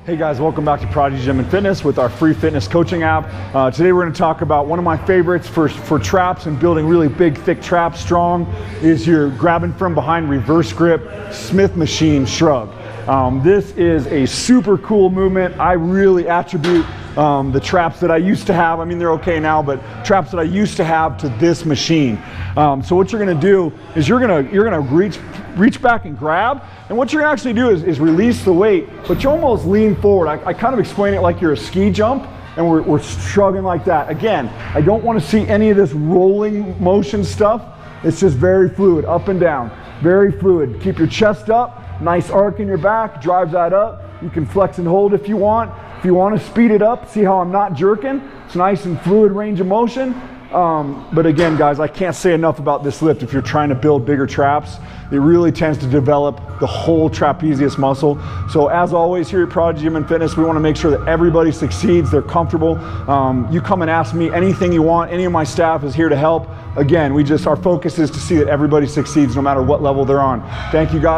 Hey guys, welcome back to Prodigy Gym and Fitness with our free fitness coaching app. Today we're going to talk about one of my favorites for traps and building really big, thick traps strong is your grabbing from behind reverse grip Smith machine shrug. This is a super cool movement. I really attribute the traps that I used to have, I mean they're okay now, but traps that I used to have to this machine. So what you're going to do is you're going to reach back and grab, and what you're going to actually do is release the weight, but you almost lean forward. I kind of explain it like you're a ski jump, and we're shrugging like that. Again, I don't want to see any of this rolling motion stuff. It's just very fluid, up and down, very fluid. Keep your chest up, nice arc in your back, drive that up. You can flex and hold if you want. If you want to speed it up, see how I'm not jerking? It's nice and fluid range of motion. But again, guys, I can't say enough about this lift. If you're trying to build bigger traps, it really tends to develop the whole trapezius muscle. So as always here at Prodigy Gym and Fitness, we want to make sure that everybody succeeds, they're comfortable. You come and ask me anything you want. Any of my staff is here to help. Again, our focus is to see that everybody succeeds no matter what level they're on. Thank you guys.